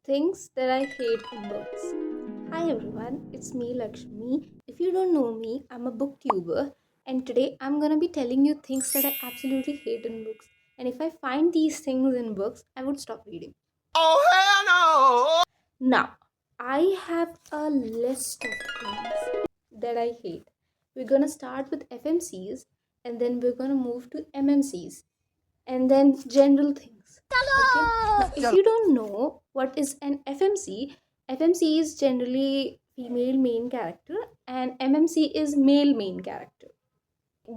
Things that I hate in books. Hi everyone, it's me Laxmi. If you don't know me, I'm a booktuber and today I'm gonna be telling you things that I absolutely hate in books. And if I find these things in books, I would stop reading. Oh, hell no! Now, I have a list of things that I hate. We're gonna start with FMCs and then we're gonna move to MMCs and then general things. Okay. Now, if you don't know what is an FMC, FMC is generally female main character and MMC is male main character.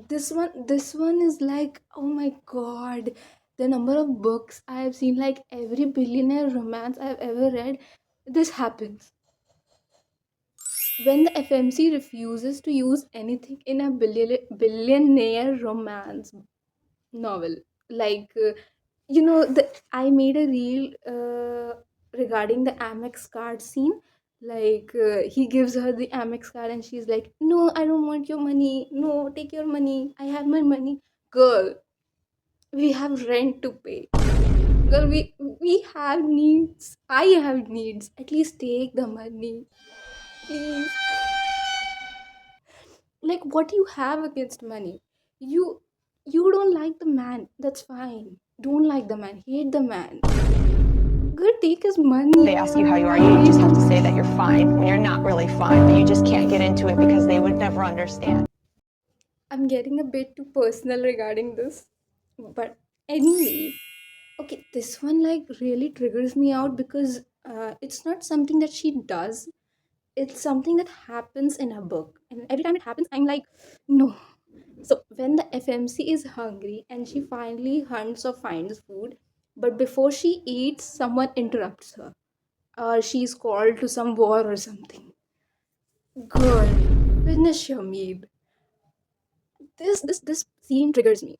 This one is like, oh my god, the number of books I have seen, like every billionaire romance I've ever read, this happens. When the FMC refuses to use anything in a billionaire romance novel, like I made a reel regarding the Amex card scene. Like he gives her the Amex card and she's like, no, I don't want your money, no, take your money, I have my money. Girl, we have rent to pay. Girl, we have needs, I have needs, at least take the money, please. Like, what do you have against money? You you don't like the man, that's fine. Don't like the man, hate the man. Good, take his money. They ask you how you are, you just have to say that you're fine when you're not really fine, but you just can't get into it because they would never understand. I'm getting a bit too personal regarding this, but anyways, okay, this one like really triggers me out because it's not something that she does, it's something that happens in a book, and every time it happens I'm like, no. So when the FMC is hungry and she finally hunts or finds food, but before she eats someone interrupts her, or she's called to some war or something. Girl, finish your meal. This scene triggers me.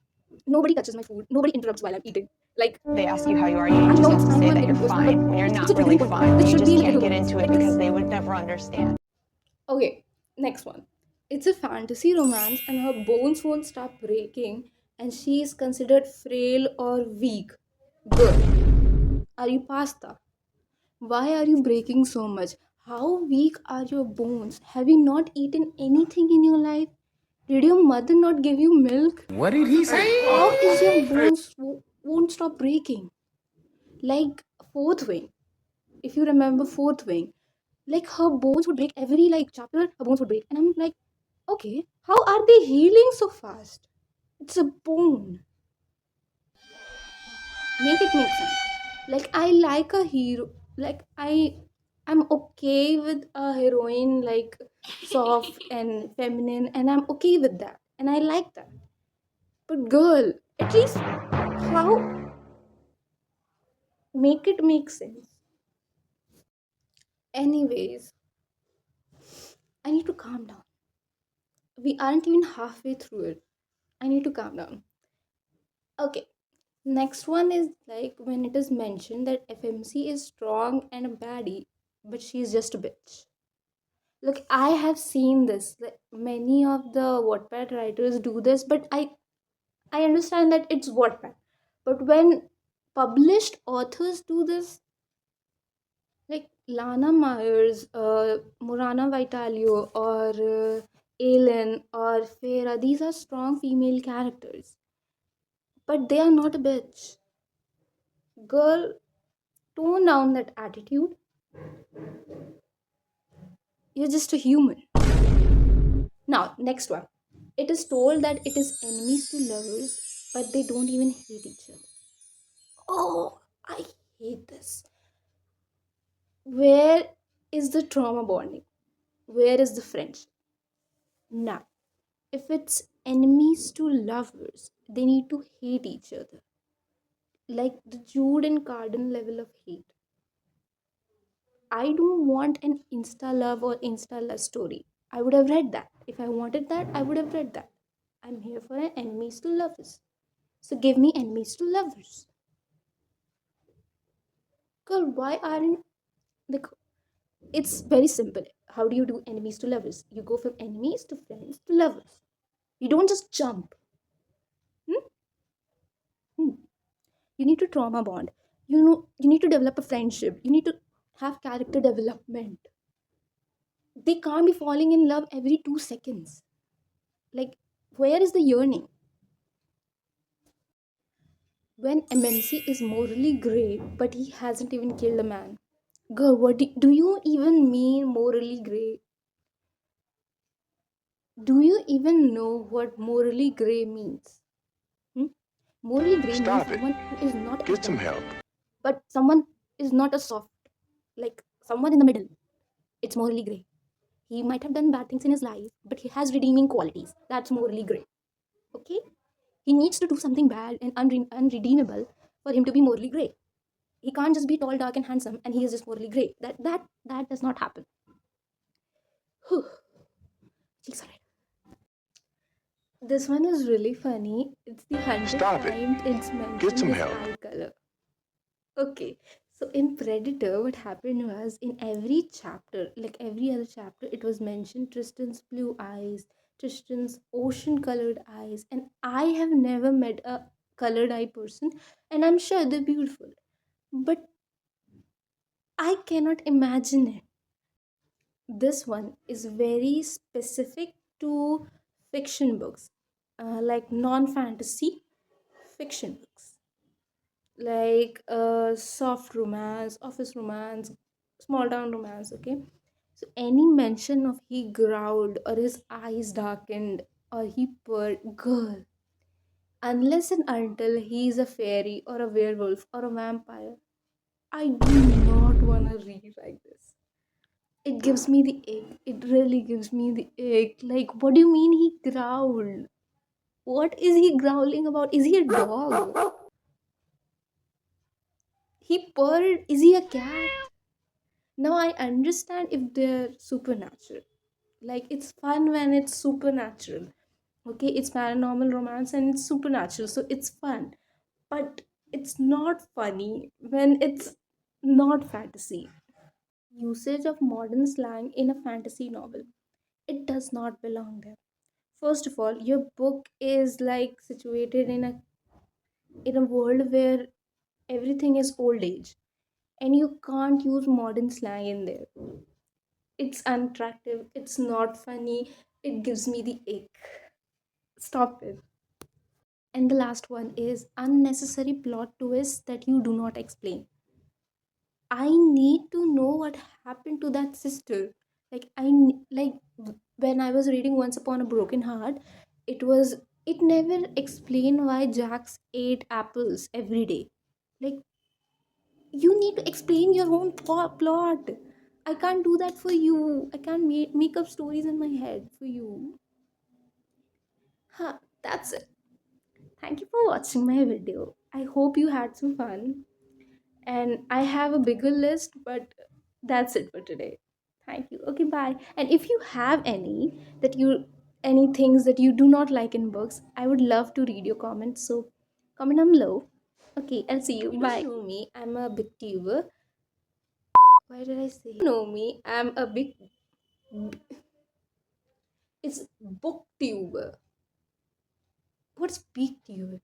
Nobody touches my food, nobody interrupts while I'm eating. Like, They ask you how you are, you I just know have it's to I know say I'm that getting you're personal, fine but when you're it's a not really triggering point. fine, but This you should just be a can't little get romance. into it Like this. because they would never understand. Okay, next one. It's a fantasy romance and her bones won't stop breaking and she is considered frail or weak. Girl, are you pasta? Why are you breaking so much? How weak are your bones? Have you not eaten anything in your life? Did your mother not give you milk? What did he say? How is your bones won't stop breaking? Like fourth wing. If you remember fourth wing, like her bones would break every like chapter, her bones would break. And I'm like, okay, how are they healing so fast? It's a bone. Make it make sense. Like I like a hero, like I'm okay with a heroine like soft and feminine, and I'm okay with that. And I like that. But girl, at least how make it make sense. Anyways, I need to calm down. We aren't even halfway through it. I need to calm down. Okay. Next one is like when it is mentioned that FMC is strong and a baddie, but she's just a bitch. Look, I have seen this. Like many of the Wattpad writers do this, but I understand that it's Wattpad. But when published authors do this, like Lana Myers, Morana Vitalio, or Aylin or Farah, these are strong female characters, but they are not a bitch. Girl, tone down that attitude. You're just a human. Now, next one. It is told that it is enemies to lovers, but they don't even hate each other. Oh, I hate this. Where is the trauma bonding? Where is the friendship? Now, if it's enemies to lovers, they need to hate each other. Like the Jude and Carden level of hate. I don't want an Insta love or Insta love story. I would have read that. If I wanted that, I would have read that. I'm here for an enemies to lovers. So give me enemies to lovers. Girl, why aren't like it's very simple. How do you do enemies to lovers? You go from enemies to friends to lovers. You don't just jump. Hmm? Hmm. You need to trauma bond. You know you need to develop a friendship. You need to have character development. They can't be falling in love every 2 seconds. Like, where is the yearning? When MNC is morally grey, but he hasn't even killed a man. Girl, what do you even mean morally grey? Do you even know what morally grey means? Hmm? Morally grey means Stop it. someone who is not Get some adult, help. but someone is not a soft, like someone in the middle. It's morally grey. He might have done bad things in his life, but he has redeeming qualities. That's morally grey. Okay? He needs to do something bad and unredeemable for him to be morally grey. He can't just be tall, dark, and handsome, and he is just morally grey. That does not happen. Whew. Cheeks are red. This one is really funny. It's the 100th Stop it. time it's Get mentioned some this help. eye color. Okay, so in Predator, what happened was in every chapter, like every other chapter, it was mentioned Tristan's blue eyes, Tristan's ocean colored eyes, and I have never met a colored eye person, and I'm sure they're beautiful, but I cannot imagine it. This one is very specific to fiction books, like non fantasy fiction books, like soft romance, office romance, small town romance. Okay, so any mention of he growled or his eyes darkened or he purred, girl, unless and until he's a fairy or a werewolf or a vampire, I do not want to read like this. It gives me the ache. It really gives me the ache. Like, what do you mean he growled? What is he growling about? Is he a dog? He purred. Is he a cat? Now I understand if they're supernatural. Like, it's fun when it's supernatural. Okay, it's paranormal romance and it's supernatural, so it's fun. But it's not funny when it's not fantasy. Usage of modern slang in a fantasy novel. It does not belong there. First of all, your book is like situated in a world where everything is old age, and you can't use modern slang in there. It's unattractive, it's not funny, it gives me the ick. Stop it. And the last one is unnecessary plot twists that you do not explain. I need to know what happened to that sister. Like when I was reading Once Upon a Broken Heart, it never explained why Jax ate apples every day. Like, you need to explain your own plot. I can't do that for you. I can't make up stories in my head for you. Huh, that's it. Thank you for watching my video. I hope you had some fun. And I have a bigger list, but that's it for today. Thank you. Okay, bye. And if you have any things that you do not like in books, I would love to read your comments. So comment down below. Okay, I'll see you. Bye. You know me, I'm a big tuber. Why did I say? You know me, I'm a big. It's booktuber. What's big tuber?